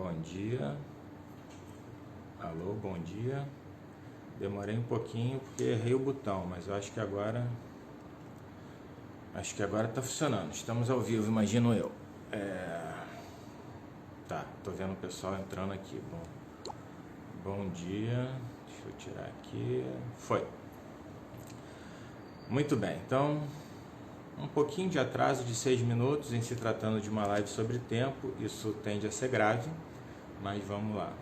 Bom dia. Alô, bom dia. Demorei um pouquinho porque errei o botão, mas eu acho que agora tá funcionando. Estamos ao vivo, imagino eu. Tá, tô vendo o pessoal entrando aqui. Bom dia. Deixa eu tirar aqui. Foi. Muito bem. Então, um pouquinho de atraso de 6 minutos em se tratando de uma live sobre tempo. Isso tende a ser grave, mas vamos lá.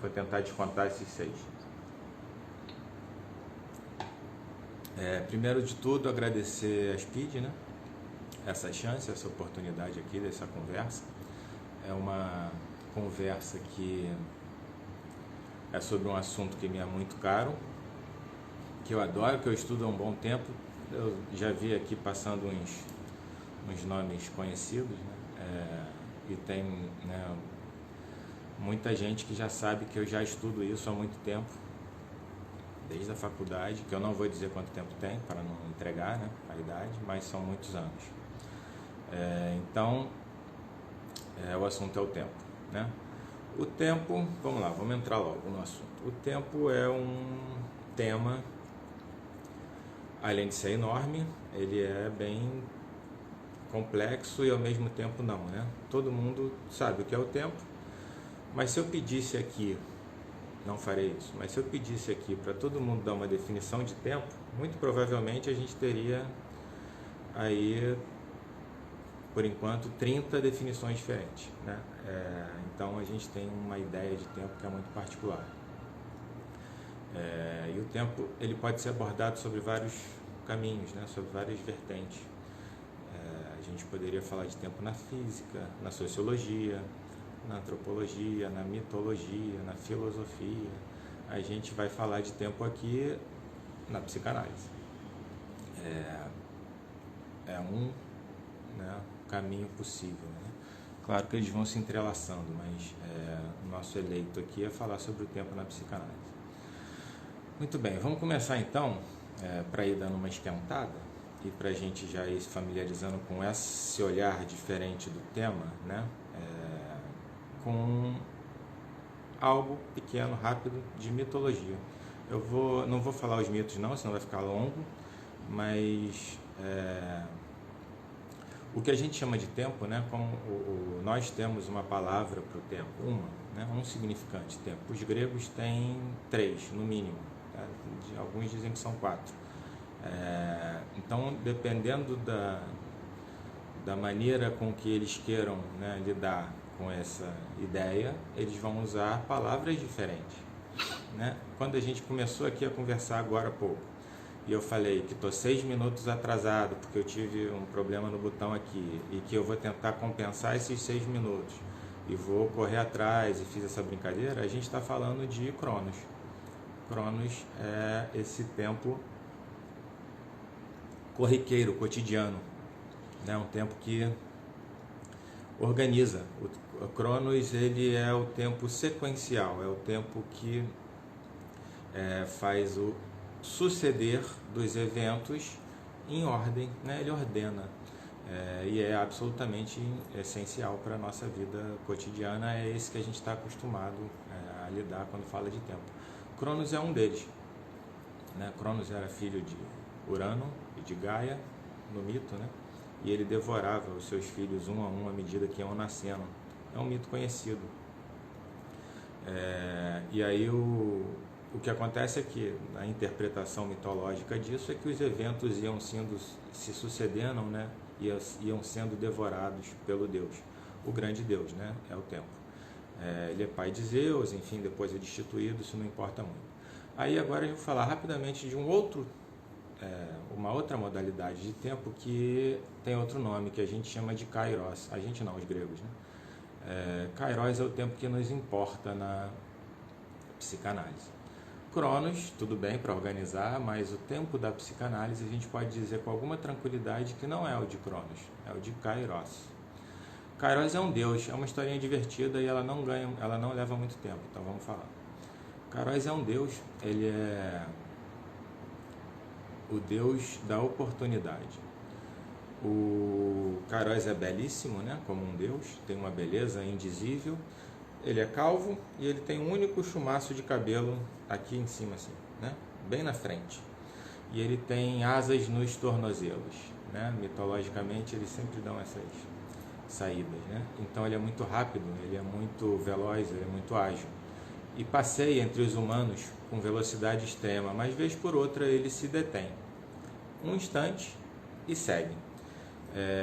Vou tentar descontar esses 6. Primeiro de tudo, agradecer a Speed, né? Essa chance, essa oportunidade aqui dessa conversa. É uma conversa que é sobre um assunto que me é muito caro, que eu adoro, que eu estudo há um bom tempo. Eu já vi aqui passando uns nomes conhecidos, né? E tem, né, muita gente que já sabe que eu já estudo isso há muito tempo, desde a faculdade, que eu não vou dizer quanto tempo tem, para não entregar, né, a idade, mas são muitos anos. Então, o assunto é o tempo, né? O tempo, vamos lá, vamos entrar logo no assunto. O tempo é um tema, além de ser enorme, ele é bem complexo e ao mesmo tempo não, né? Todo mundo sabe o que é o tempo, mas se eu pedisse aqui, não farei isso, mas se eu pedisse aqui para todo mundo dar uma definição de tempo, muito provavelmente a gente teria aí, por enquanto, 30 definições diferentes, né? Então a gente tem uma ideia de tempo que é muito particular. E o tempo ele pode ser abordado sobre vários caminhos, né? Sobre várias vertentes. A gente poderia falar de tempo na física, na sociologia, na antropologia, na mitologia, na filosofia. A gente vai falar de tempo aqui na psicanálise. É um, né, caminho possível, né? Claro que eles vão se entrelaçando, mas o nosso eleito aqui é falar sobre o tempo na psicanálise. Muito bem, vamos começar então, para ir dando uma esquentada e para a gente já ir se familiarizando com esse olhar diferente do tema, né? Com algo pequeno, rápido, de mitologia. Não vou falar os mitos não, senão vai ficar longo, mas o que a gente chama de tempo, né? Nós temos uma palavra para o tempo, né? Um significante, tempo. Os gregos têm 3, no mínimo, tá? Alguns dizem que são 4. Então, dependendo da maneira com que eles queiram, né, lidar com essa ideia, eles vão usar palavras diferentes, né? Quando a gente começou aqui a conversar agora há pouco, e eu falei que estou 6 minutos atrasado porque eu tive um problema no botão aqui e que eu vou tentar compensar esses 6 minutos e vou correr atrás e fiz essa brincadeira, a gente está falando de Cronos. Cronos é esse tempo corriqueiro, cotidiano, né? Um tempo que organiza. O Cronos, ele é o tempo sequencial, é o tempo que faz o suceder dos eventos em ordem, né? Ele ordena, e é absolutamente essencial para a nossa vida cotidiana. É esse que a gente está acostumado a lidar quando fala de tempo. Cronos é um deles, né? Cronos era filho de Urano e de Gaia no mito, né? E ele devorava os seus filhos um a um à medida que iam nascendo. É um mito conhecido. E aí o que acontece é que a interpretação mitológica disso é que os eventos iam se sucedendo, né? Iam sendo devorados pelo Deus, o grande Deus, né? É o tempo. Ele é pai de Zeus, enfim, depois é destituído, isso não importa muito. Aí agora eu vou falar rapidamente de uma outra modalidade de tempo que tem outro nome, que a gente chama de Kairos. A gente não, os gregos, né? Kairos é o tempo que nos importa na psicanálise. Cronos, tudo bem para organizar, mas o tempo da psicanálise a gente pode dizer com alguma tranquilidade que não é o de Cronos, é o de Kairos. Kairos é um deus, é uma historinha divertida e ela não leva muito tempo, então vamos falar. Kairos é um deus, ele é o deus da oportunidade. O Kairos é belíssimo, né? Como um deus, tem uma beleza indizível. Ele é calvo e ele tem um único chumaço de cabelo aqui em cima, assim, né? Bem na frente. E ele tem asas nos tornozelos, né? Mitologicamente, eles sempre dão essas saídas, né? Então ele é muito rápido, ele é muito veloz, ele é muito ágil. E passeia entre os humanos com velocidade extrema, mas vez por outra ele se detém um instante e segue.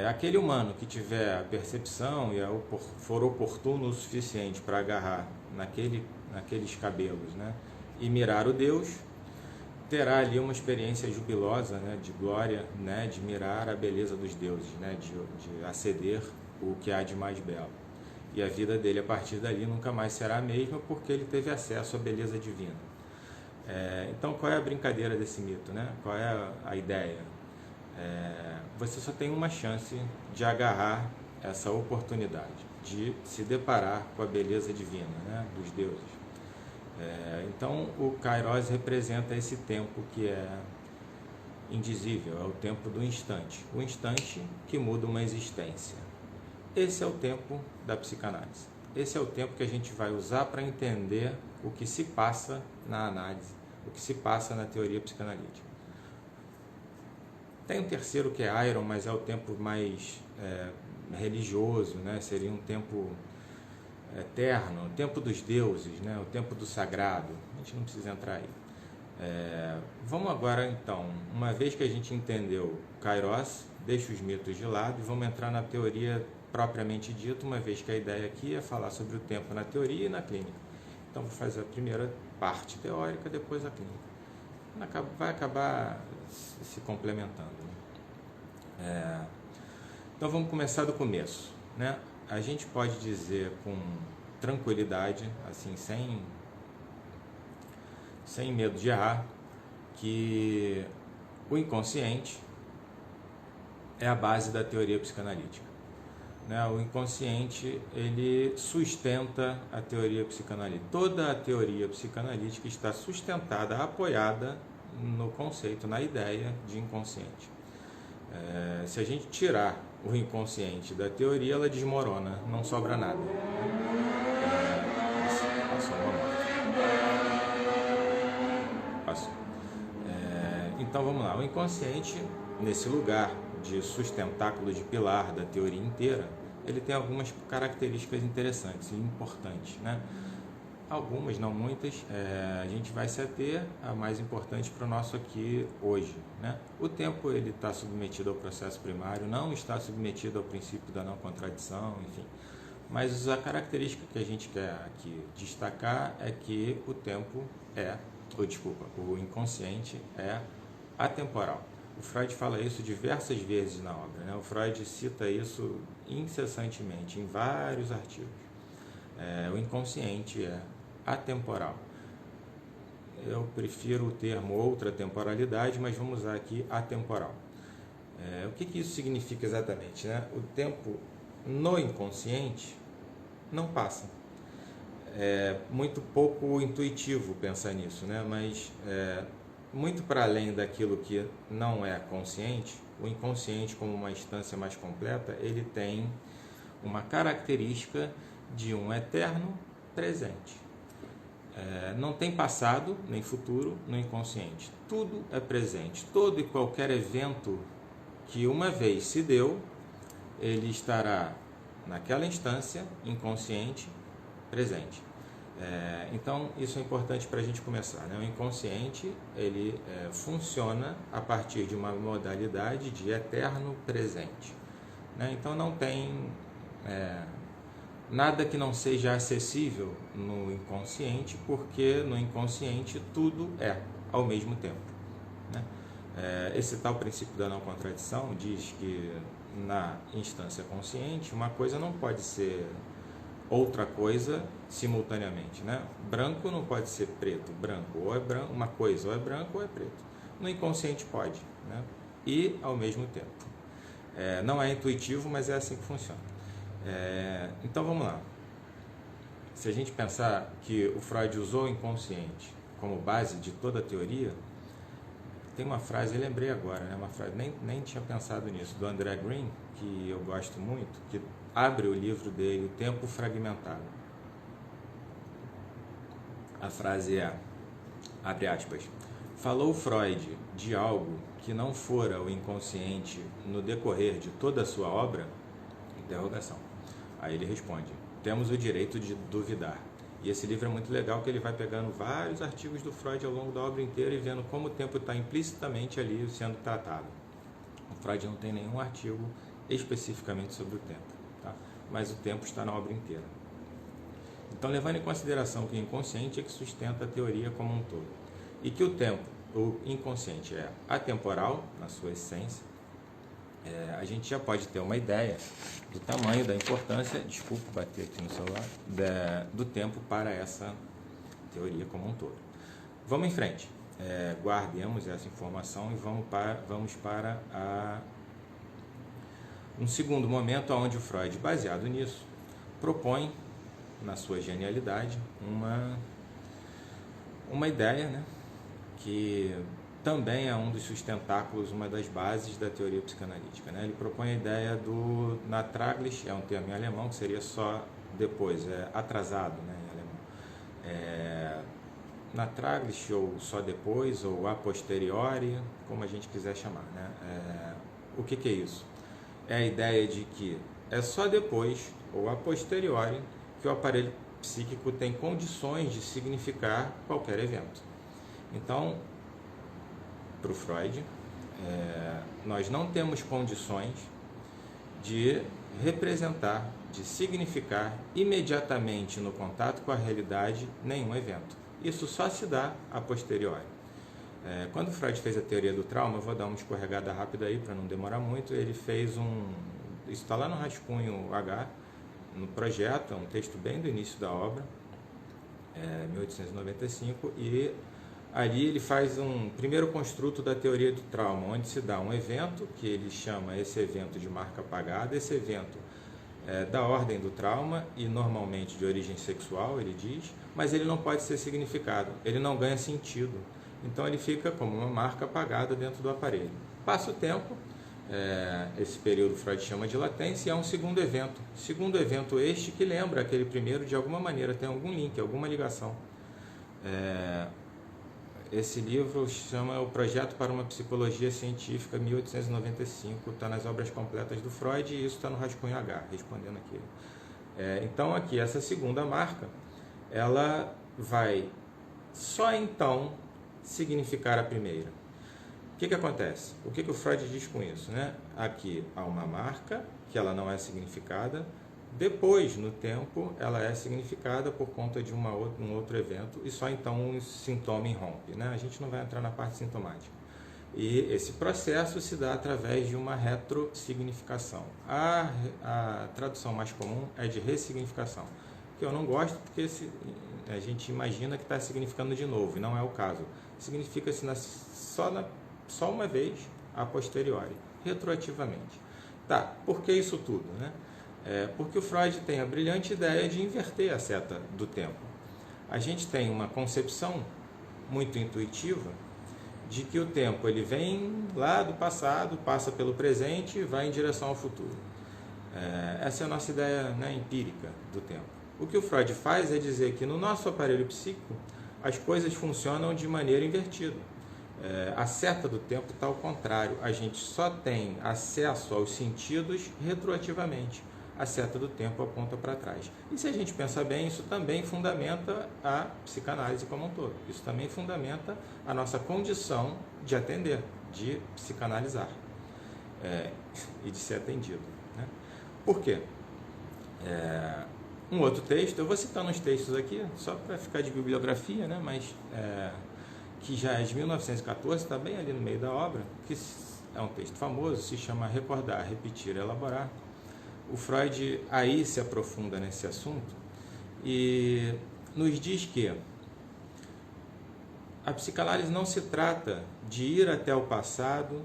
Aquele humano que tiver a percepção e for oportuno o suficiente para agarrar naqueles cabelos, né, e mirar o Deus, terá ali uma experiência jubilosa, né, de glória, né, de mirar a beleza dos deuses, né, de aceder o que há de mais belo. E a vida dele a partir dali nunca mais será a mesma porque ele teve acesso à beleza divina. Então qual é a brincadeira desse mito, né? Qual é a ideia? Você só tem uma chance de agarrar essa oportunidade, de se deparar com a beleza divina, né, dos deuses. Então o Kairos representa esse tempo que é indizível, é o tempo do instante, o instante que muda uma existência. Esse é o tempo da psicanálise. Esse é o tempo que a gente vai usar para entender o que se passa na análise, o que se passa na teoria psicanalítica. Tem um terceiro que é Iron, mas é o tempo mais religioso, né? Seria um tempo eterno, o tempo dos deuses, né? O tempo do sagrado. A gente não precisa entrar aí. Vamos agora, então, uma vez que a gente entendeu Kairos, deixa os mitos de lado e vamos entrar na teoria propriamente dita, uma vez que a ideia aqui é falar sobre o tempo na teoria e na clínica. Então, vou fazer a primeira parte teórica, depois a clínica. Vai acabar se complementando. Então, vamos começar do começo, né? A gente pode dizer com tranquilidade, assim, sem medo de errar, que o inconsciente é a base da teoria psicanalítica. O inconsciente, ele sustenta a teoria psicanalítica. Toda a teoria psicanalítica está sustentada, apoiada no conceito, na ideia de inconsciente. Se a gente tirar o inconsciente da teoria, ela desmorona, não sobra nada. Passou. Então vamos lá, o inconsciente, nesse lugar de sustentáculo de pilar da teoria inteira, ele tem algumas características interessantes e importantes, né? Algumas, não muitas, a gente vai se ater a mais importante para o nosso aqui hoje, né? O tempo ele está submetido ao processo primário, não está submetido ao princípio da não contradição, enfim. Mas a característica que a gente quer aqui destacar é que o tempo o inconsciente é atemporal. O Freud fala isso diversas vezes na obra, né? O Freud cita isso incessantemente em vários artigos. O inconsciente é atemporal. Eu prefiro o termo outra temporalidade, mas vamos usar aqui atemporal. O que isso significa exatamente, né? O tempo no inconsciente não passa. É muito pouco intuitivo pensar nisso, né? Mas muito para além daquilo que não é consciente, o inconsciente, como uma instância mais completa, ele tem uma característica de um eterno presente. Não tem passado nem futuro no inconsciente. Tudo é presente. Todo e qualquer evento que uma vez se deu, ele estará naquela instância inconsciente presente. Então, isso é importante para a gente começar, né? O inconsciente, ele funciona a partir de uma modalidade de eterno presente, né? Então, não tem nada que não seja acessível no inconsciente, porque no inconsciente tudo é ao mesmo tempo, né? Esse tal princípio da não contradição diz que na instância consciente uma coisa não pode ser outra coisa simultaneamente, né? Branco não pode ser preto, branco ou é branco, uma coisa ou é branco ou é preto. No inconsciente pode, né? E ao mesmo tempo. Não é intuitivo, mas é assim que funciona. Então vamos lá. Se a gente pensar que o Freud usou o inconsciente como base de toda a teoria, tem uma frase, eu lembrei agora, né? Uma frase, nem tinha pensado nisso, do André Green, que eu gosto muito, que abre o livro dele, O Tempo Fragmentado. A frase é, abre aspas, falou Freud de algo que não fora o inconsciente no decorrer de toda a sua obra? Interrogação. Aí ele responde, temos o direito de duvidar. E esse livro é muito legal, que ele vai pegando vários artigos do Freud ao longo da obra inteira e vendo como o tempo está implicitamente ali sendo tratado. O Freud não tem nenhum artigo especificamente sobre o tempo, tá? Mas o tempo está na obra inteira. Então, levando em consideração que o inconsciente é que sustenta a teoria como um todo, e que o tempo, o inconsciente, é atemporal na sua essência, a gente já pode ter uma ideia do tamanho, da importância, desculpa bater aqui no celular, do tempo para essa teoria como um todo. Vamos em frente, guardemos essa informação e vamos para um segundo momento onde o Freud, baseado nisso, propõe, na sua genialidade, uma ideia, né, que também é um dos sustentáculos, uma das bases da teoria psicanalítica, né? Ele propõe a ideia do natraglist, é um termo em alemão, que seria só depois, atrasado, né, em alemão. Natraglist, ou só depois, ou a posteriori, como a gente quiser chamar, né? O que é isso? É a ideia de que é só depois, ou a posteriori, que o aparelho psíquico tem condições de significar qualquer evento. Então, para o Freud, nós não temos condições de representar, de significar imediatamente no contato com a realidade nenhum evento. Isso só se dá a posteriori. Quando Freud fez a teoria do trauma, eu vou dar uma escorregada rápida aí para não demorar muito, ele fez isso está lá no rascunho H, no projeto, é um texto bem do início da obra, 1895, e ali ele faz um primeiro construto da teoria do trauma, onde se dá um evento, que ele chama esse evento de marca apagada. Esse evento é da ordem do trauma e normalmente de origem sexual, ele diz, mas ele não pode ser significado, ele não ganha sentido. Então ele fica como uma marca apagada dentro do aparelho. Passa o tempo, esse período Freud chama de latência, e é um segundo evento. Segundo evento este que lembra aquele primeiro de alguma maneira, tem algum link, alguma ligação. Esse livro chama O Projeto para uma Psicologia Científica, 1895, está nas obras completas do Freud, e isso está no rascunho H, respondendo aqui. Então, aqui, essa segunda marca, ela vai só então significar a primeira. O que acontece? O que o Freud diz com isso, né? Aqui há uma marca, que ela não é significada. Depois, no tempo, ela é significada por conta de um outro evento, e só então o sintoma irrompe, né? A gente não vai entrar na parte sintomática. E esse processo se dá através de uma retrossignificação. A tradução mais comum é de ressignificação, que eu não gosto porque a gente imagina que está significando de novo, e não é o caso. Significa-se só uma vez, a posteriori, retroativamente. Tá, por que isso tudo, né? Porque o Freud tem a brilhante ideia de inverter a seta do tempo. A gente tem uma concepção muito intuitiva de que o tempo ele vem lá do passado, passa pelo presente e vai em direção ao futuro. Essa é a nossa ideia, né, empírica do tempo. O que o Freud faz é dizer que no nosso aparelho psíquico as coisas funcionam de maneira invertida. A seta do tempo está ao contrário, a gente só tem acesso aos sentidos retroativamente. A seta do tempo aponta para trás. E se a gente pensar bem, isso também fundamenta a psicanálise como um todo. Isso também fundamenta a nossa condição de atender, de psicanalizar e de ser atendido, né? Por quê? Um outro texto, eu vou citar uns textos aqui, só para ficar de bibliografia, né? Mas que já é de 1914, está bem ali no meio da obra, que é um texto famoso, se chama Recordar, Repetir, Elaborar. O Freud aí se aprofunda nesse assunto e nos diz que a psicanálise não se trata de ir até o passado,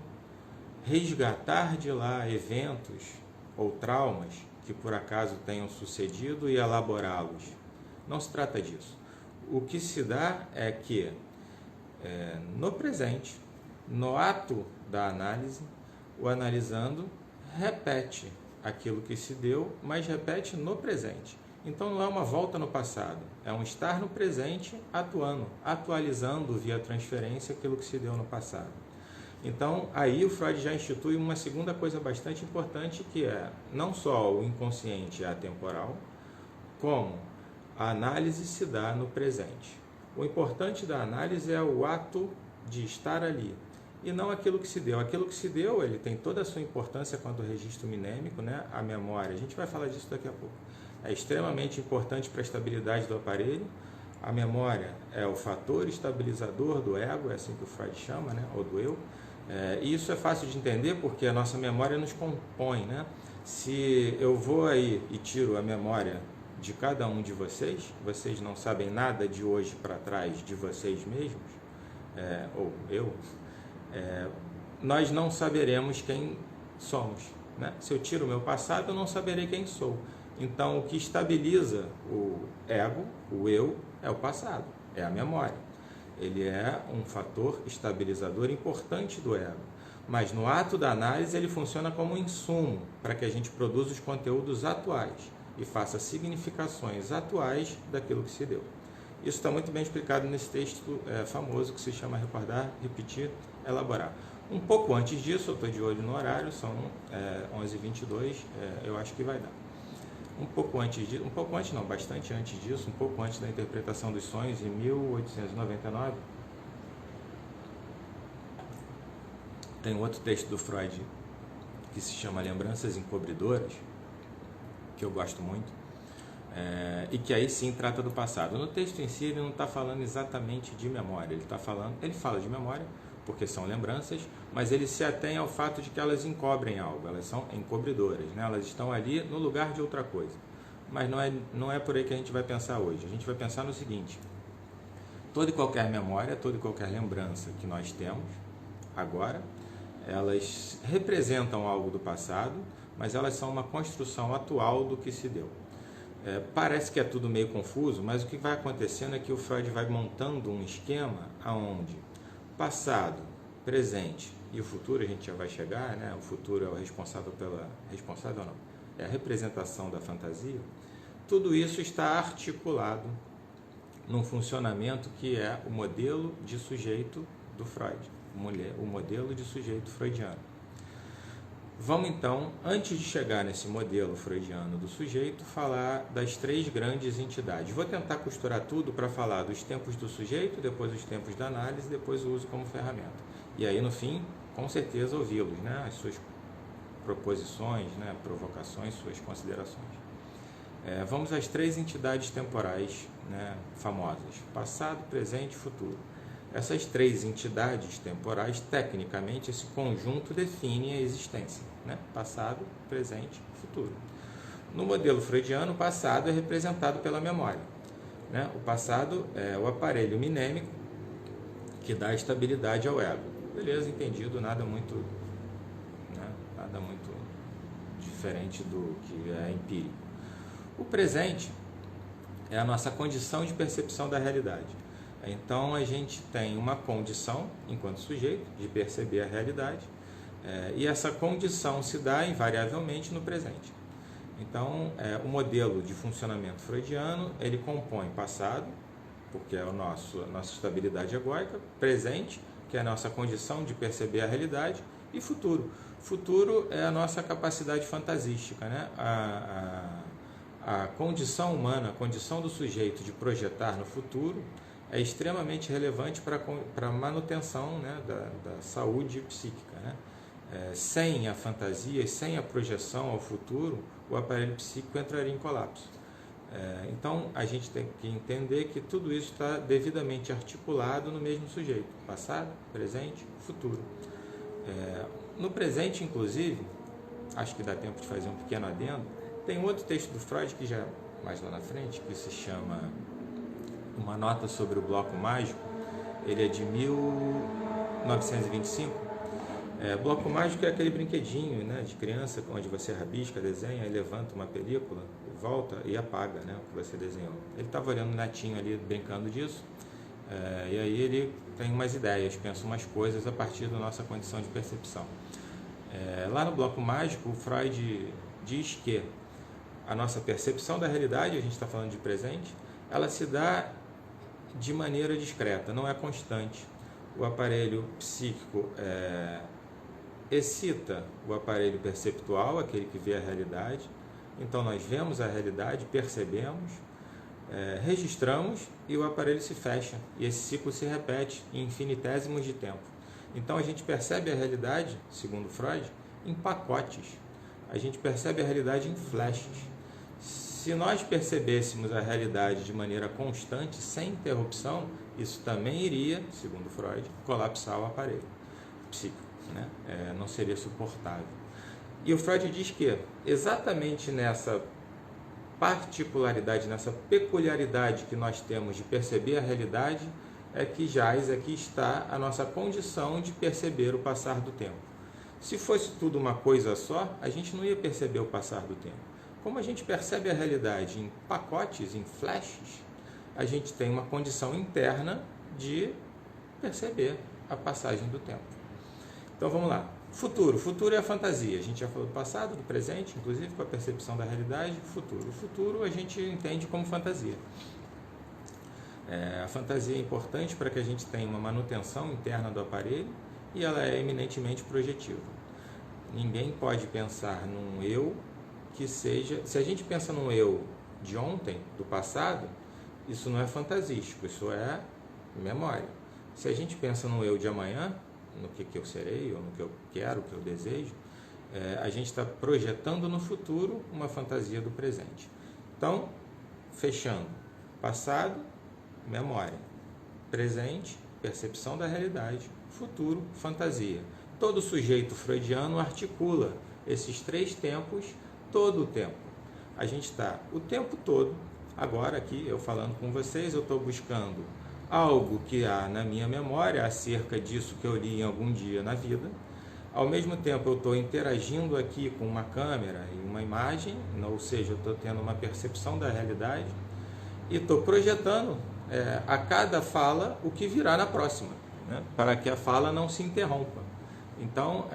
resgatar de lá eventos ou traumas que por acaso tenham sucedido e elaborá-los. Não se trata disso. O que se dá é que, no presente, No ato da análise, o analisando repete aquilo que se deu, mas repete no presente. Então não é uma volta no passado, é um estar no presente atuando, atualizando via transferência aquilo que se deu no passado. Então aí o Freud já institui uma segunda coisa bastante importante, que é não só o inconsciente é atemporal, como a análise se dá no presente. O importante da análise é o ato de estar ali, e não aquilo que se deu. Aquilo que se deu, ele tem toda a sua importância quanto ao registro mnêmico, né? A memória, a gente vai falar disso daqui a pouco. É extremamente importante para a estabilidade do aparelho. A memória é o fator estabilizador do ego, é assim que o Freud chama, né? Ou do eu. E isso é fácil de entender porque a nossa memória nos compõe, né? Se eu vou aí e tiro a memória de cada um de vocês, vocês não sabem nada de hoje para trás de vocês mesmos, ou eu, nós não saberemos quem somos, né? Se eu tiro o meu passado, eu não saberei quem sou. Então, o que estabiliza o ego, o eu, é o passado, é a memória. Ele é um fator estabilizador importante do ego. Mas no ato da análise, ele funciona como um insumo para que a gente produza os conteúdos atuais e faça significações atuais daquilo que se deu. Isso está muito bem explicado nesse texto famoso que se chama Recordar, Repetir, Elaborar. Um pouco antes disso, eu estou de olho no horário, são 11h22, eu acho que vai dar. Bastante antes disso, um pouco antes da interpretação dos sonhos, em 1899, tem outro texto do Freud que se chama Lembranças Encobridoras, que eu gosto muito, e que aí sim trata do passado. No texto em si ele não está falando exatamente de memória, ele fala de memória, porque são lembranças, mas ele se atém ao fato de que elas encobrem algo, elas são encobridoras, né? Elas estão ali no lugar de outra coisa. Mas não é por aí que a gente vai pensar hoje. A gente vai pensar no seguinte: toda e qualquer memória, toda e qualquer lembrança que nós temos agora, elas representam algo do passado, mas elas são uma construção atual do que se deu. Parece que é tudo meio confuso, mas o que vai acontecendo é que o Freud vai montando um esquema onde passado, presente e o futuro, a gente já vai chegar, né? O futuro é o responsável é a representação da fantasia. Tudo isso está articulado num funcionamento que é o modelo de sujeito do Freud, o modelo de sujeito freudiano. Vamos então, antes de chegar nesse modelo freudiano do sujeito, falar das três grandes entidades. Vou tentar costurar tudo para falar dos tempos do sujeito, depois os tempos da análise, depois o uso como ferramenta. E aí, no fim, com certeza, ouvi-los, né? As suas proposições, né? Provocações, suas considerações. Vamos às três entidades temporais, né? Famosas: passado, presente e futuro. Essas três entidades temporais, tecnicamente, esse conjunto define a existência, né? Passado, presente e futuro. No modelo freudiano, o passado é representado pela memória, né? O passado é o aparelho mnêmico que dá estabilidade ao ego. Beleza, entendido, nada muito diferente do que é empírico. O presente é a nossa condição de percepção da realidade. Então, a gente tem uma condição, enquanto sujeito, de perceber a realidade, e essa condição se dá invariavelmente no presente. Então, o modelo de funcionamento freudiano, ele compõe passado, porque é a nossa estabilidade egóica, presente, que é a nossa condição de perceber a realidade, e futuro. Futuro é a nossa capacidade fantasística, né? A condição humana, a condição do sujeito de projetar no futuro é extremamente relevante para a manutenção, né, da saúde psíquica, né? Sem a fantasia e sem a projeção ao futuro, o aparelho psíquico entraria em colapso. Então, a gente tem que entender que tudo isso está devidamente articulado no mesmo sujeito: passado, presente, futuro. No presente, inclusive, acho que dá tempo de fazer um pequeno adendo, tem outro texto do Freud, que já mais lá na frente, que se chama Uma Nota sobre o Bloco Mágico. Ele é de 1925. Bloco mágico é aquele brinquedinho, né, de criança, onde você rabisca, desenha e levanta uma película, volta e apaga, né, o que você desenhou. Ele estava olhando o netinho ali, brincando disso, E aí ele tem umas ideias, pensa umas coisas a partir da nossa condição de percepção. Lá no Bloco Mágico, o Freud diz que a nossa percepção da realidade, a gente está falando de presente, ela se dá de maneira discreta, não é constante. O aparelho psíquico excita o aparelho perceptual, aquele que vê a realidade. Então nós vemos a realidade, percebemos, registramos e o aparelho se fecha. E esse ciclo se repete em infinitésimos de tempo. Então a gente percebe a realidade, segundo Freud, em pacotes. A gente percebe a realidade em flashes. Se nós percebêssemos a realidade de maneira constante, sem interrupção, isso também iria, segundo Freud, colapsar o aparelho psíquico, né? Não seria suportável. E o Freud diz que exatamente nessa particularidade, nessa peculiaridade que nós temos de perceber a realidade, é que aqui está a nossa condição de perceber o passar do tempo. Se fosse tudo uma coisa só, a gente não ia perceber o passar do tempo. Como a gente percebe a realidade em pacotes, em flashes, a gente tem uma condição interna de perceber a passagem do tempo. Então vamos lá. Futuro. Futuro é a fantasia. A gente já falou do passado, do presente, inclusive com a percepção da realidade. Futuro. O futuro a gente entende como fantasia. A fantasia é importante para que a gente tenha uma manutenção interna do aparelho e ela é eminentemente projetiva. Ninguém pode pensar num eu que seja... Se a gente pensa num eu de ontem, do passado, isso não é fantasístico, isso é memória. Se a gente pensa no eu de amanhã, no que eu serei, ou no que eu quero, o que eu desejo, a gente está projetando no futuro uma fantasia do presente. Então, fechando, passado, memória, presente, percepção da realidade, futuro, fantasia. Todo sujeito freudiano articula esses três tempos todo o tempo. A gente está o tempo todo, agora aqui eu falando com vocês, eu estou buscando algo que há na minha memória acerca disso que eu li em algum dia na vida. Ao mesmo tempo eu estou interagindo aqui com uma câmera e uma imagem, ou seja, eu estou tendo uma percepção da realidade e estou projetando a cada fala o que virá na próxima, né? Para que a fala não se interrompa. Então,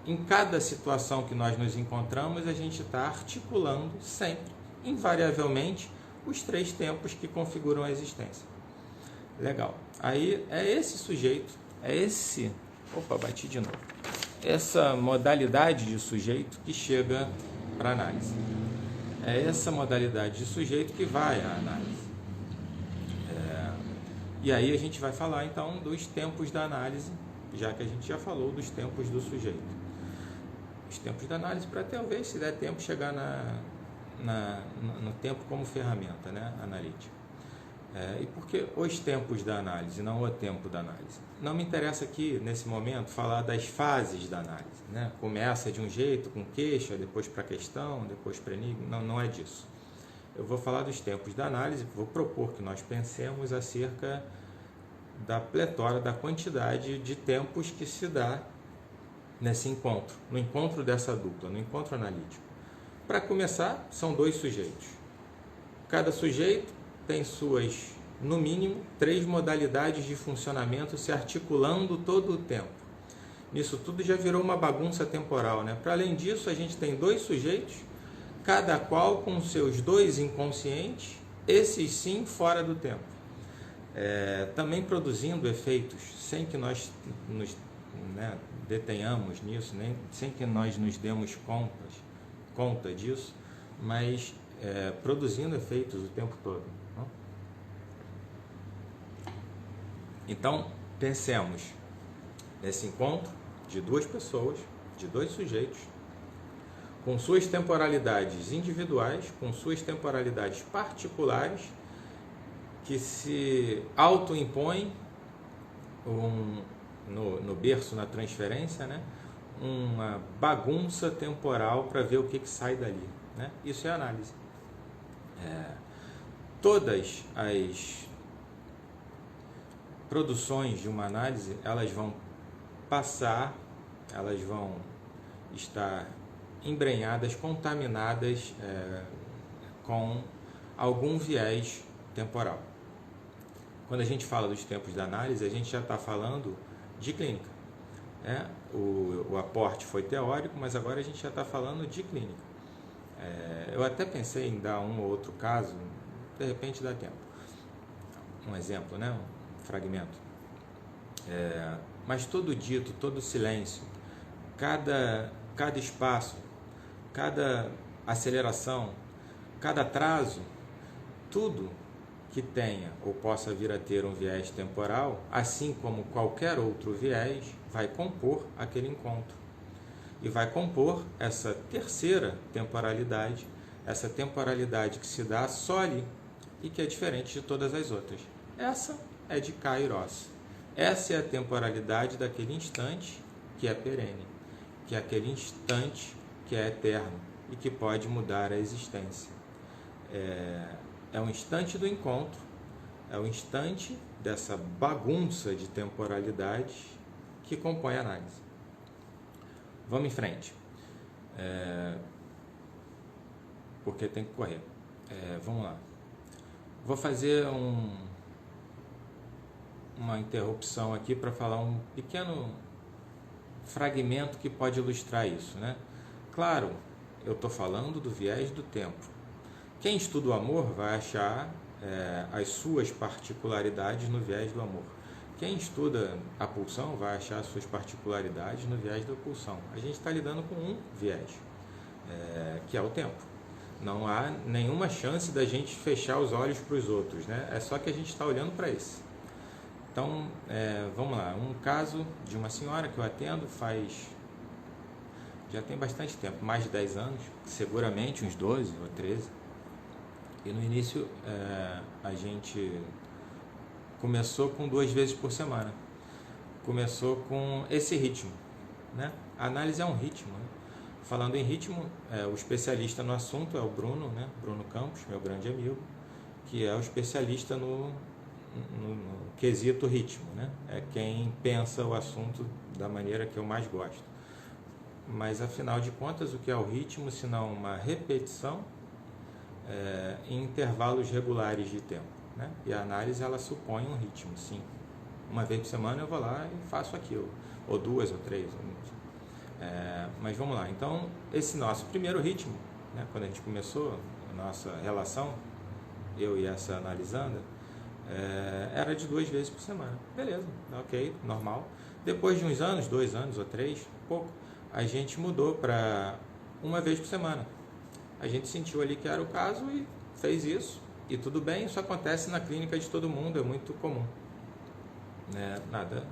em cada situação que nós nos encontramos, a gente está articulando sempre, invariavelmente, os três tempos que configuram a existência. Legal. Aí é esse sujeito, bati de novo. Essa modalidade de sujeito que chega para análise. É essa modalidade de sujeito que vai à análise. E aí a gente vai falar então dos tempos da análise, já que a gente já falou dos tempos do sujeito. Os tempos da análise para talvez, se der tempo, chegar no tempo como ferramenta, né, analítica. E por que os tempos da análise, não o tempo da análise? Não me interessa aqui, nesse momento, falar das fases da análise, né? Começa de um jeito, com queixa, depois para questão, depois para enigma. Não é disso. Eu vou falar dos tempos da análise, vou propor que nós pensemos acerca da pletora, da quantidade de tempos que se dá nesse encontro, no encontro dessa dupla, no encontro analítico. Para começar, são dois sujeitos. Cada sujeito tem suas, no mínimo, 3 modalidades de funcionamento se articulando todo o tempo. Isso tudo já virou uma bagunça temporal, né? Para além disso, a gente tem 2 sujeitos, cada qual com seus 2 inconscientes, esses sim fora do tempo. Também produzindo efeitos, sem que nós nos detenhamos nisso, sem que nós nos demos conta disso, mas produzindo efeitos o tempo todo. Então, pensemos nesse encontro de 2 pessoas, de 2 sujeitos, com suas temporalidades individuais, com suas temporalidades particulares, que se autoimpõem no berço, na transferência, né? Uma bagunça temporal para ver o que sai dali, né? Isso é análise. Todas as produções de uma análise, elas vão estar embrenhadas, contaminadas com algum viés temporal. quando a gente fala dos tempos da análise, a gente já está falando de clínica. O aporte foi teórico, mas agora a gente já está falando de clínica. Eu até pensei em dar um ou outro caso, de repente dá tempo. Um exemplo, né? Um fragmento. Mas todo dito, todo silêncio, cada espaço, cada aceleração, cada atraso, tudo que tenha ou possa vir a ter um viés temporal, assim como qualquer outro viés, vai compor aquele encontro. E vai compor essa terceira temporalidade, essa temporalidade que se dá só ali e que é diferente de todas as outras. Essa é de Kairos. Essa é a temporalidade daquele instante que é perene, que é aquele instante que é eterno e que pode mudar a existência. É o instante do encontro, é o instante dessa bagunça de temporalidades que compõe a análise. Vamos em frente, porque tem que correr. Vamos lá. Vou fazer uma interrupção aqui para falar um pequeno fragmento que pode ilustrar isso, né? Claro, eu estou falando do viés do tempo. Quem estuda o amor vai achar as suas particularidades no viés do amor. Quem estuda a pulsão vai achar as suas particularidades no viés da pulsão. A gente está lidando com um viés, que é o tempo. Não há nenhuma chance da gente fechar os olhos para os outros, né? É só que a gente está olhando para esse. Então, vamos lá. Um caso de uma senhora que eu atendo já tem bastante tempo, mais de 10 anos, seguramente uns 12 ou 13. E no início a gente começou com 2 vezes por semana. Começou com esse ritmo, né? A análise é um ritmo, né? Falando em ritmo, o especialista no assunto é o Bruno, né? Bruno Campos, meu grande amigo, que é o especialista no quesito ritmo, né? É quem pensa o assunto da maneira que eu mais gosto. Mas afinal de contas, o que é o ritmo, se não uma repetição em intervalos regulares de tempo, né? E a análise ela supõe um ritmo, sim. Uma vez por semana eu vou lá e faço aquilo, ou 2 ou 3. Mas vamos lá. Então, esse nosso primeiro ritmo, né? Quando a gente começou a nossa relação, eu e essa analisanda, era de 2 vezes por semana. Beleza, ok, normal. Depois de uns anos, 2 anos ou 3, pouco, a gente mudou para 1 vez por semana. A gente sentiu ali que era o caso e fez isso. E tudo bem, isso acontece na clínica de todo mundo, é muito comum. Nada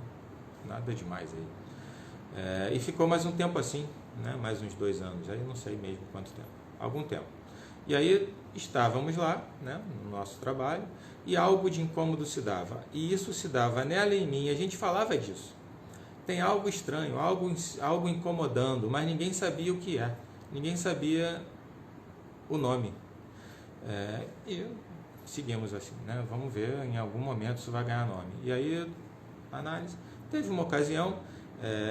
demais aí. E ficou mais um tempo assim, né? Mais uns 2 anos, aí não sei mesmo quanto tempo, algum tempo. E aí estávamos lá, né, no nosso trabalho, e algo de incômodo se dava. E isso se dava nela e em mim, a gente falava disso. Tem algo estranho, algo incomodando, mas ninguém sabia o que é. Ninguém sabia o nome. E seguimos assim, né? Vamos ver, em algum momento isso vai ganhar nome. E aí, análise. Teve uma ocasião,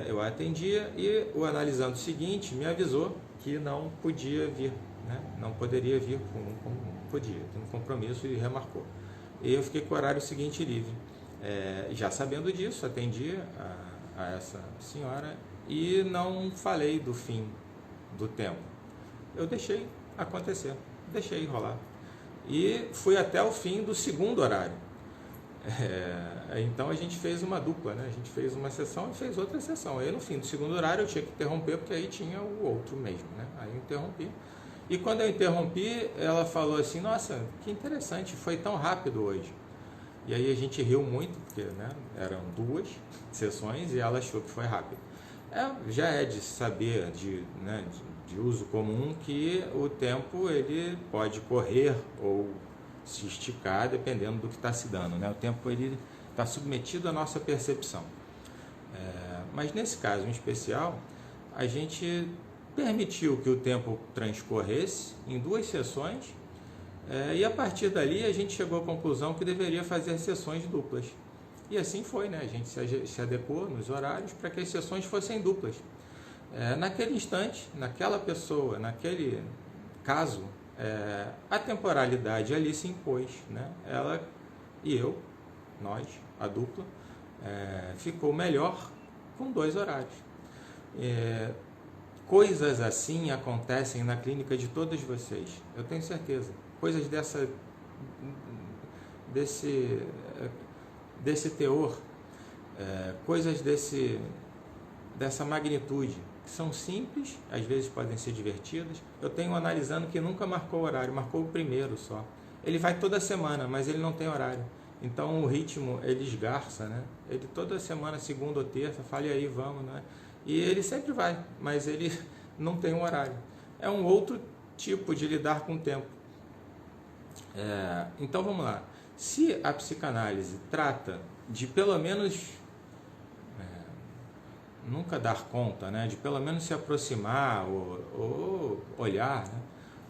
eu atendia e o analisando seguinte me avisou que não podia vir, né? Não poderia vir, podia, tem um compromisso e remarcou. E eu fiquei com o horário seguinte livre. Já sabendo disso, atendi a essa senhora e não falei do fim do tempo. Eu deixei acontecer, deixei rolar. E fui até o fim do segundo horário. Então a gente fez uma dupla, né? A gente fez uma sessão e fez outra sessão. Aí no fim do segundo horário eu tinha que interromper, porque aí tinha o outro mesmo, né? Aí eu interrompi. E quando eu interrompi, ela falou assim: nossa, que interessante, foi tão rápido hoje. E aí a gente riu muito, porque, né, eram 2 sessões e ela achou que foi rápido. Já é de saber, de uso comum, que o tempo ele pode correr ou se esticar dependendo do que está se dando, né? O tempo ele está submetido à nossa percepção. Mas nesse caso em especial, a gente permitiu que o tempo transcorresse em 2 sessões. E a partir dali a gente chegou à conclusão que deveria fazer sessões duplas. E assim foi, né? A gente se adequou nos horários para que as sessões fossem duplas. Naquele instante, naquela pessoa, naquele caso, a temporalidade ali se impôs, né? Ela e eu, nós, a dupla, ficou melhor com 2 horários. Coisas assim acontecem na clínica de todos vocês, eu tenho certeza. Coisas desse teor, coisas dessa magnitude, que são simples, às vezes podem ser divertidas. Eu tenho analisando que nunca marcou horário, marcou o primeiro só. Ele vai toda semana, mas ele não tem horário. Então o ritmo, ele esgarça, né? Ele toda semana, segunda ou terça, fala, e aí, vamos, né? E ele sempre vai, mas ele não tem um horário. É um outro tipo de lidar com o tempo. Então vamos lá. Se a psicanálise trata de pelo menos nunca dar conta, né, de pelo menos se aproximar ou olhar, né,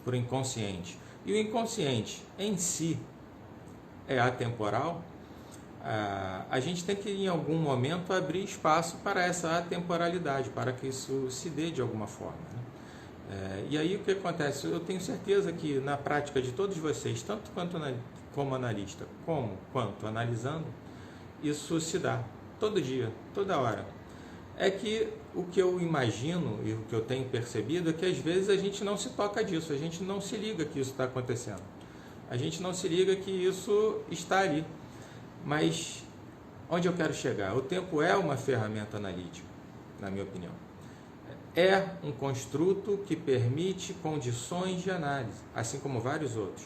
para o inconsciente, e o inconsciente em si é atemporal, a gente tem que em algum momento abrir espaço para essa atemporalidade, para que isso se dê de alguma forma, né? E aí o que acontece? Eu tenho certeza que na prática de todos vocês, tanto como analista, quanto analisando, isso se dá todo dia, toda hora. É que o que eu imagino e o que eu tenho percebido é que às vezes a gente não se toca disso, a gente não se liga que isso está acontecendo, a gente não se liga que isso está ali. Mas onde eu quero chegar? O tempo é uma ferramenta analítica, na minha opinião. É um construto que permite condições de análise, assim como vários outros.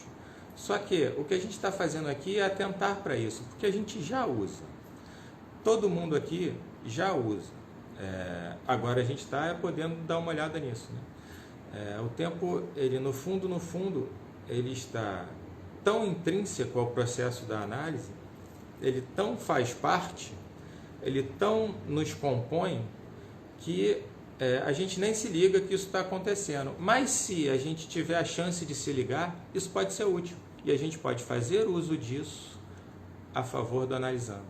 Só que o que a gente está fazendo aqui é atentar para isso, porque a gente já usa. Todo mundo aqui já usa. Agora a gente está podendo dar uma olhada nisso, né? O tempo, ele no fundo, ele está tão intrínseco ao processo da análise, ele tão faz parte, ele tão nos compõe, que a gente nem se liga que isso está acontecendo. Mas se a gente tiver a chance de se ligar, isso pode ser útil. E a gente pode fazer uso disso a favor do analisando.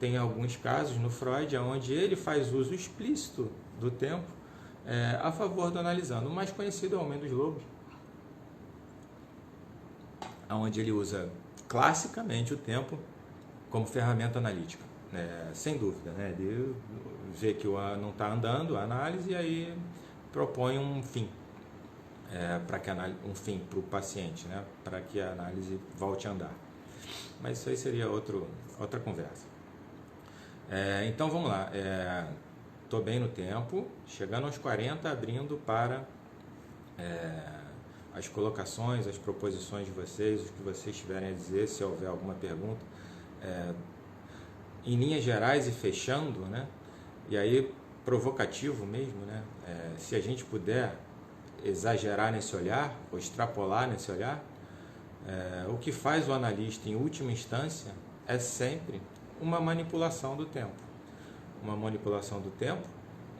Tem alguns casos no Freud onde ele faz uso explícito do tempo a favor do analisando. O mais conhecido é o Homem dos Lobos, onde ele usa classicamente o tempo como ferramenta analítica, sem dúvida, né? Ele vê que não está andando a análise e aí propõe um fim, um fim para o paciente, né? Para que a análise volte a andar. Mas isso aí seria outra conversa. Então vamos lá, estou bem no tempo, chegando aos 40, abrindo para as colocações, as proposições de vocês, o que vocês tiverem a dizer, se houver alguma pergunta. Em linhas gerais e fechando, né? E aí provocativo mesmo, né? Se a gente puder exagerar nesse olhar, ou extrapolar nesse olhar, o que faz o analista em última instância é sempre uma manipulação do tempo. Uma manipulação do tempo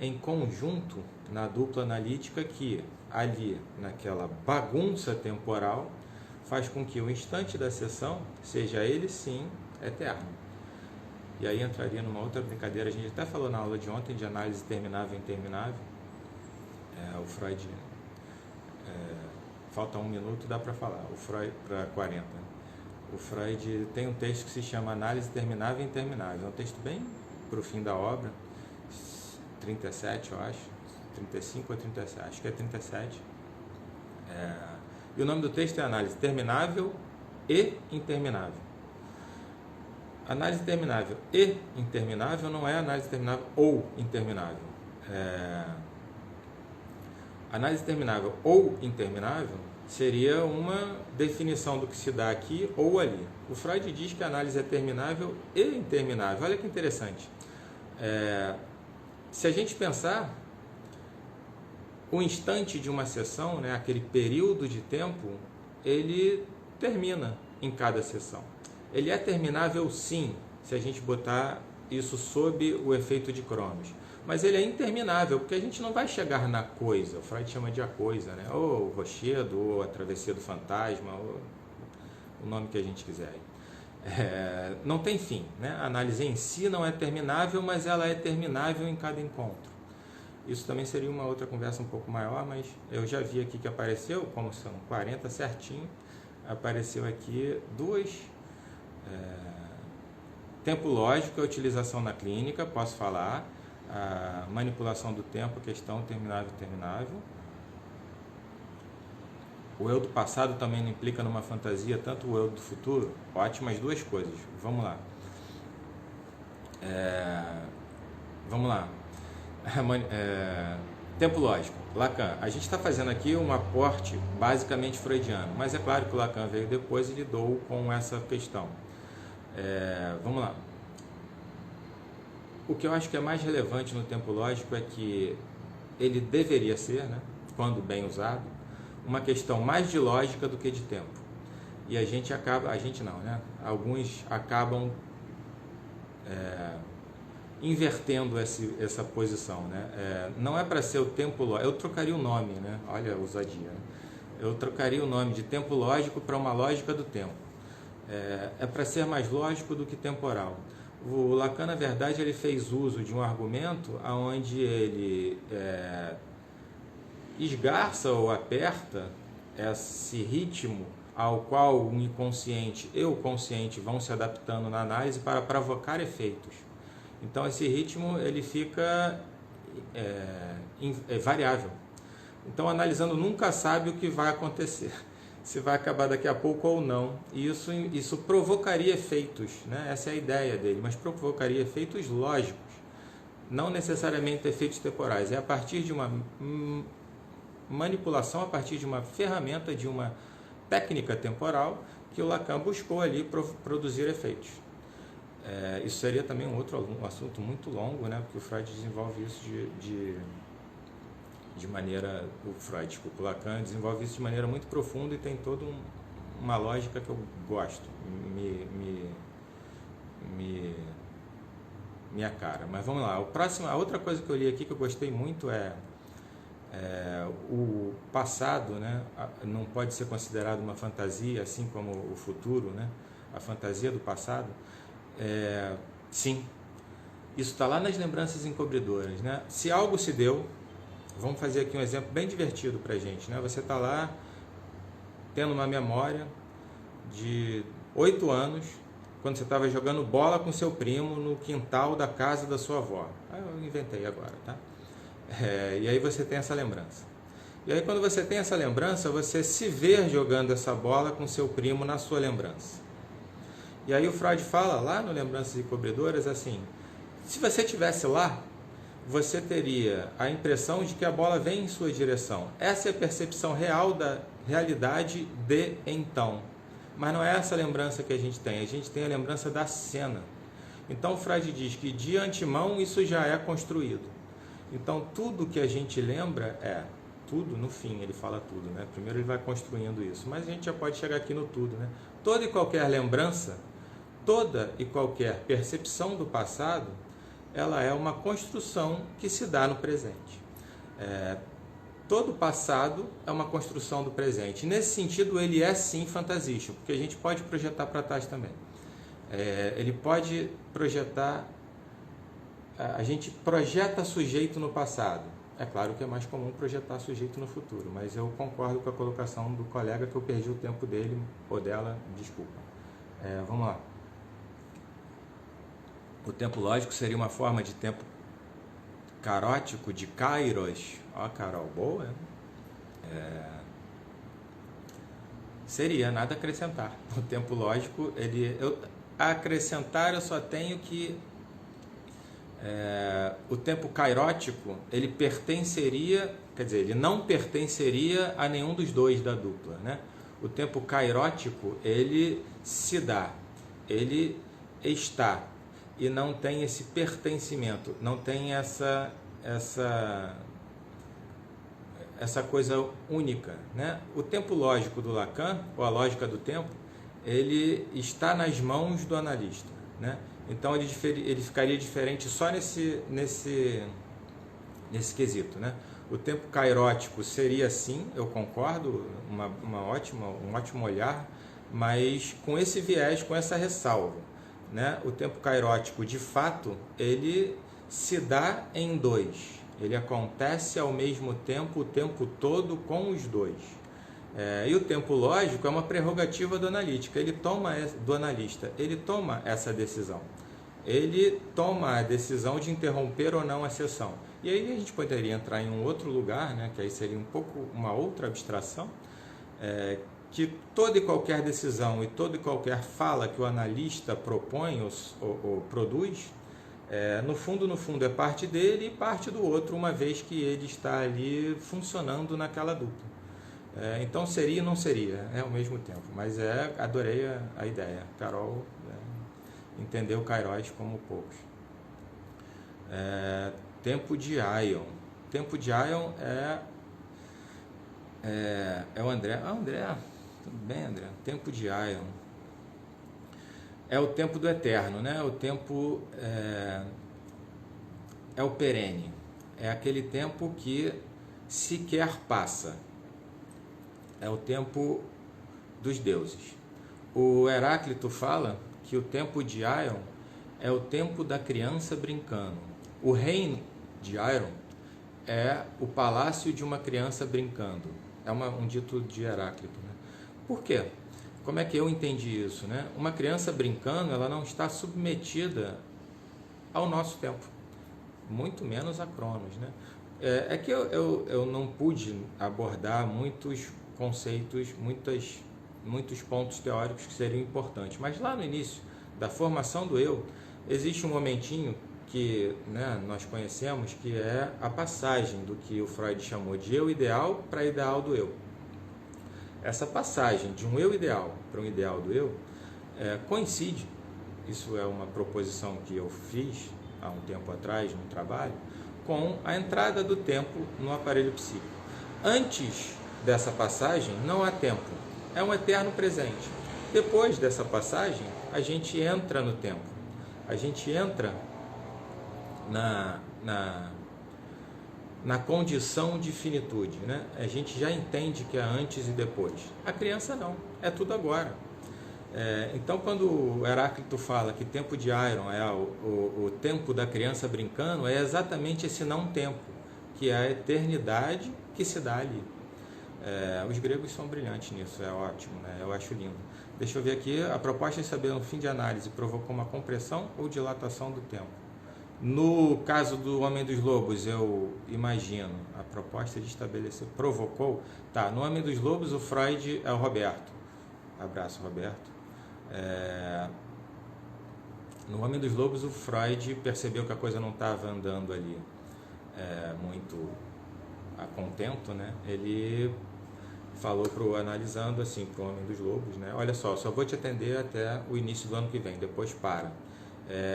em conjunto na dupla analítica que ali, naquela bagunça temporal, faz com que o instante da sessão seja ele sim eterno. E aí entraria numa outra brincadeira, a gente até falou na aula de ontem de análise terminável e interminável. O Freud, falta 1 minuto, dá para falar, o Freud para 40. O Freud tem um texto que se chama Análise Terminável e Interminável. É um texto bem para o fim da obra, 37, eu acho, 35 ou 37, acho que é 37. E o nome do texto é Análise Terminável e Interminável. Análise terminável e interminável não é análise terminável ou interminável. Análise terminável ou interminável seria uma definição do que se dá aqui ou ali. O Freud diz que a análise é terminável e interminável. Olha que interessante. Se a gente pensar, o instante de uma sessão, né, aquele período de tempo, ele termina em cada sessão. Ele é terminável sim, se a gente botar isso sob o efeito de Cronos. Mas ele é interminável, porque a gente não vai chegar na coisa. O Freud chama de a coisa, né? Ou o rochedo, ou a travessia do fantasma, ou o nome que a gente quiser. Não tem fim, né? A análise em si não é terminável, mas ela é terminável em cada encontro. Isso também seria uma outra conversa um pouco maior, mas eu já vi aqui que apareceu, como são 40 certinho, apareceu aqui tempo lógico é a utilização na clínica, posso falar. A manipulação do tempo, questão terminável. O eu do passado também não implica numa fantasia, tanto o eu do futuro? Ótimas duas coisas. Vamos lá. Tempo lógico. Lacan. A gente está fazendo aqui um aporte basicamente freudiano, mas é claro que o Lacan veio depois e lidou com essa questão. Vamos lá. O que eu acho que é mais relevante no tempo lógico é que ele deveria ser, né, quando bem usado, uma questão mais de lógica do que de tempo. E alguns acabam invertendo essa posição, né? Não é para ser o tempo lógico, eu trocaria o nome, né? Olha a ousadia, né? Eu trocaria o nome de tempo lógico para uma lógica do tempo. É para ser mais lógico do que temporal. O Lacan, na verdade, ele fez uso de um argumento onde ele esgarça ou aperta esse ritmo ao qual o inconsciente e o consciente vão se adaptando na análise para provocar efeitos. Então, esse ritmo ele fica variável. Então, analisando, nunca sabe o que vai acontecer, se vai acabar daqui a pouco ou não. E isso provocaria efeitos, né? Essa é a ideia dele, mas provocaria efeitos lógicos, não necessariamente efeitos temporais. É a partir de uma manipulação, a partir de uma ferramenta, de uma técnica temporal, que o Lacan buscou ali produzir efeitos. Isso seria também um assunto muito longo, né? Porque o Freud desenvolve isso de maneira... O Lacan desenvolve isso de maneira muito profunda e tem toda uma lógica que eu gosto, minha cara. Mas vamos lá, a outra coisa que eu li aqui que eu gostei muito o passado, né, não pode ser considerado uma fantasia, assim como o futuro, né, a fantasia do passado. Sim, isso está lá nas lembranças encobridoras, né? Se algo se deu, vamos fazer aqui um exemplo bem divertido para a gente, né? Você está lá tendo uma memória de 8 anos, quando você estava jogando bola com seu primo no quintal da casa da sua avó. Eu inventei agora, tá? E aí você tem essa lembrança. E aí quando você tem essa lembrança, você se vê jogando essa bola com seu primo na sua lembrança. E aí o Freud fala lá no Lembranças Encobridoras assim, se você estivesse lá, você teria a impressão de que a bola vem em sua direção. Essa é a percepção real da realidade de então. Mas não é essa lembrança que a gente tem a lembrança da cena. Então Freud diz que de antemão isso já é construído. Então tudo que a gente lembra tudo, no fim ele fala tudo, né? Primeiro ele vai construindo isso, mas a gente já pode chegar aqui no tudo, né? Toda e qualquer lembrança, toda e qualquer percepção do passado, ela é uma construção que se dá no presente. Todo passado é uma construção do presente. Nesse sentido, ele é sim fantasístico, porque a gente pode projetar para trás também. Ele pode projetar... A gente projeta sujeito no passado. É claro que é mais comum projetar sujeito no futuro, mas eu concordo com a colocação do colega que eu perdi o tempo dele, ou dela, desculpa. Vamos lá. O tempo lógico seria uma forma de tempo carótico, de kairos. Ó, Carol, boa, né? Seria, nada a acrescentar. O tempo lógico, a acrescentar eu só tenho que... o tempo kairótico, ele pertenceria, quer dizer, ele não pertenceria a nenhum dos dois da dupla, né? O tempo kairótico, ele se dá, ele está, e não tem esse pertencimento, não tem essa coisa única, né? O tempo lógico do Lacan, ou a lógica do tempo, ele está nas mãos do analista, né? Então ele ficaria diferente só nesse quesito, né? O tempo kairótico seria sim, eu concordo, um ótimo olhar, mas com esse viés, com essa ressalva, né? O tempo kairótico, de fato, ele se dá em dois. Ele acontece ao mesmo tempo, o tempo todo, com os dois. E o tempo lógico é uma prerrogativa do analista, ele toma essa decisão. ele toma a decisão de interromper ou não a sessão. E aí a gente poderia entrar em um outro lugar, né, que aí seria um pouco uma outra abstração, que toda e qualquer decisão e toda e qualquer fala que o analista propõe ou produz, no fundo é parte dele e parte do outro, uma vez que ele está ali funcionando naquela dupla. Então seria e não seria, ao mesmo tempo. Mas adorei a ideia. Carol entendeu Kairos como poucos. Tempo de Ion. Tempo de Ion é o André. André, tudo bem, André? Tempo de Ion. É o tempo do eterno, né? O tempo é o perene. É aquele tempo que sequer passa. É o tempo dos deuses. O Heráclito fala que o tempo de Ion é o tempo da criança brincando. O reino de Ion é o palácio de uma criança brincando. É um dito de Heráclito, né? Por quê? Como é que eu entendi isso, né? Uma criança brincando, ela não está submetida ao nosso tempo, muito menos a Cronos, né? É que eu não pude abordar muitos conceitos, muitos pontos teóricos que seriam importantes, mas lá no início da formação do eu, existe um momentinho que, né, nós conhecemos, que é a passagem do que o Freud chamou de eu ideal para ideal do eu. Essa passagem de um eu ideal para um ideal do eu coincide, isso é uma proposição que eu fiz há um tempo atrás no trabalho, com a entrada do tempo no aparelho psíquico. Antes dessa passagem não há tempo, é um eterno presente. Depois dessa passagem, a gente entra no tempo, a gente entra na condição de finitude, né? A gente já entende que é antes e depois. A criança não, é tudo agora. Então, quando o Heráclito fala que tempo de Ion é o tempo da criança brincando, é exatamente esse não tempo, que é a eternidade que se dá ali. Os gregos são brilhantes nisso, é ótimo, né? Eu acho lindo. Deixa eu ver aqui, a proposta em saber no fim de análise provocou uma compressão ou dilatação do tempo. No caso do Homem dos Lobos, eu imagino, a proposta de estabelecer provocou. Tá, no Homem dos Lobos o Freud é o Roberto. Abraço, Roberto. No Homem dos Lobos o Freud percebeu que a coisa não estava andando ali muito a contento, né? Ele falou analisando assim para o Homem dos Lobos, né? Olha só vou te atender até o início do ano que vem, depois para.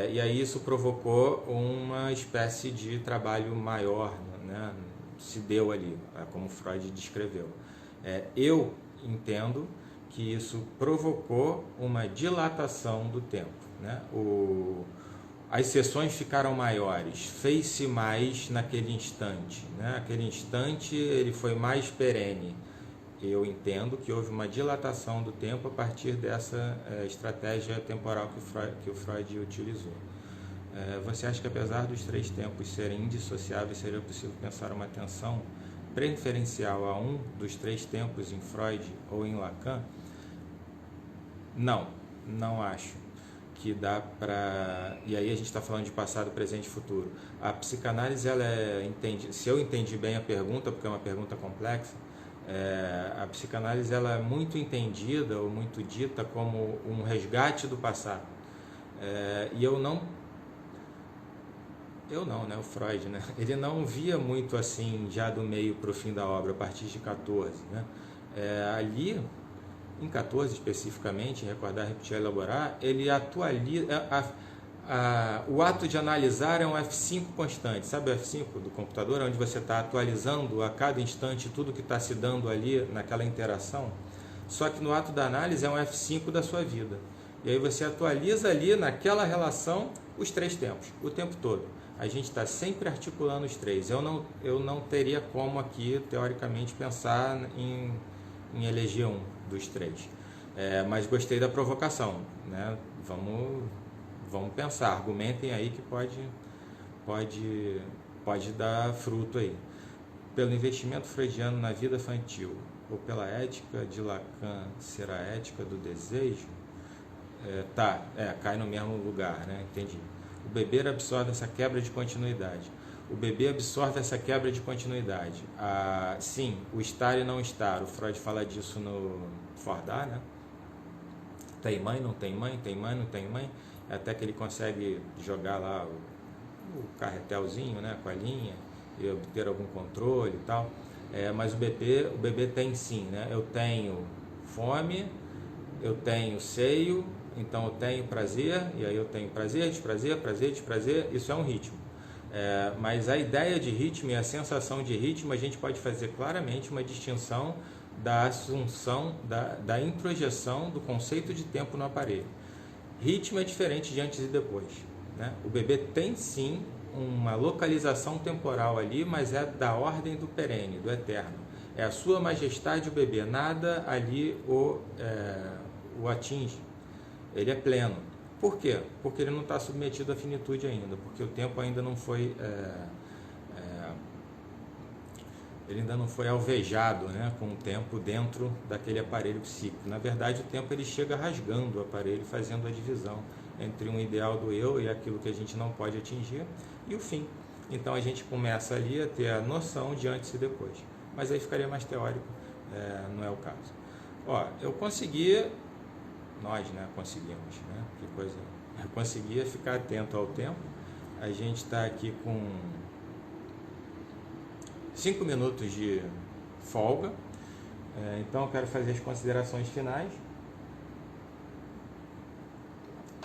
E aí isso provocou uma espécie de trabalho maior, né? Se deu ali, como Freud descreveu. Eu entendo que isso provocou uma dilatação do tempo, né? As sessões ficaram maiores, fez-se mais naquele instante, né? Aquele instante ele foi mais perene. Eu entendo que houve uma dilatação do tempo a partir dessa estratégia temporal que o Freud utilizou. Você acha que apesar dos três tempos serem indissociáveis, seria possível pensar uma tensão preferencial a um dos três tempos em Freud ou em Lacan? Não acho que dá para... E aí a gente está falando de passado, presente e futuro. A psicanálise, se eu entendi bem a pergunta, porque é uma pergunta complexa, a psicanálise ela é muito entendida ou muito dita como um resgate do passado. E eu não, né? O Freud, né? Ele não via muito assim, já do meio para o fim da obra, a partir de 14, né? Ali, em 14 especificamente, recordar, repetir, elaborar, ele atualiza... o ato de analisar é um F5 constante, sabe o F5 do computador, onde você está atualizando a cada instante tudo que está se dando ali naquela interação? Só que no ato da análise é um F5 da sua vida. E aí você atualiza ali naquela relação os três tempos, o tempo todo. A gente está sempre articulando os três. Eu não teria como aqui, teoricamente, pensar em eleger um dos três. Mas gostei da provocação, né? Vamos pensar, argumentem aí que pode dar fruto aí. Pelo investimento freudiano na vida infantil, ou pela ética de Lacan, será a ética do desejo? Cai no mesmo lugar, né? Entendi. O bebê absorve essa quebra de continuidade. O bebê absorve essa quebra de continuidade. Sim, o estar e não estar. O Freud fala disso no Fordar, né? Tem mãe, não tem mãe, tem mãe, não tem mãe. Até que ele consegue jogar lá o carretelzinho, né, com a linha e obter algum controle e tal. Mas o bebê tem sim, né? Eu tenho fome, eu tenho seio, então eu tenho prazer, e aí eu tenho prazer, desprazer, prazer, desprazer. Isso é um ritmo. Mas a ideia de ritmo e a sensação de ritmo, a gente pode fazer claramente uma distinção da assunção, da introjeção do conceito de tempo no aparelho. Ritmo é diferente de antes e depois, né? O bebê tem sim uma localização temporal ali, mas é da ordem do perene, do eterno. É a sua majestade o bebê, nada ali o atinge. Ele é pleno. Por quê? Porque ele não está submetido à finitude ainda, porque o tempo ainda não foi ele ainda não foi alvejado, né, com o tempo dentro daquele aparelho psíquico. Na verdade, o tempo ele chega rasgando o aparelho, fazendo a divisão entre um ideal do eu e aquilo que a gente não pode atingir e o fim. Então a gente começa ali a ter a noção de antes e depois. Mas aí ficaria mais teórico, não é o caso. Eu consegui, nós, né, conseguimos, né, que coisa, eu conseguia ficar atento ao tempo. A gente está aqui com 5 minutos de folga, então eu quero fazer as considerações finais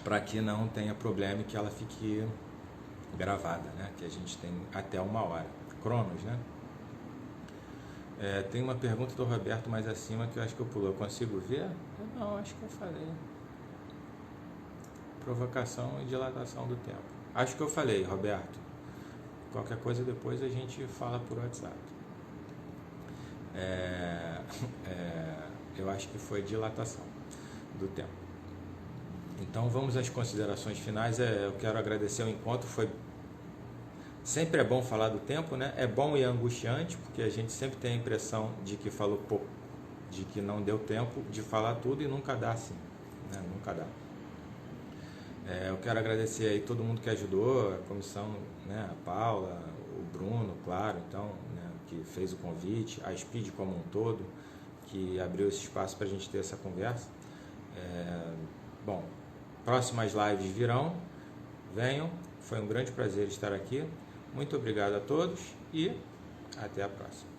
para que não tenha problema e que ela fique gravada, né? Que a gente tem até 1 hora. Cronos, né? Tem uma pergunta do Roberto mais acima que eu acho que eu pulo. Eu consigo ver? Não, acho que eu falei. Provocação e dilatação do tempo. Acho que eu falei, Roberto. Qualquer coisa depois a gente fala por WhatsApp. Eu acho que foi dilatação do tempo. Então vamos às considerações finais. Eu quero agradecer o encontro. Sempre é bom falar do tempo, né? É bom e angustiante, porque a gente sempre tem a impressão de que falou pouco, de que não deu tempo de falar tudo e nunca dá assim, né? Nunca dá. Eu quero agradecer aí todo mundo que ajudou, a comissão, né? A Paula, o Bruno, claro, então, né? Que fez o convite, a Speed como um todo, que abriu esse espaço para a gente ter essa conversa. Bom, próximas lives virão, venham, foi um grande prazer estar aqui, muito obrigado a todos e até a próxima.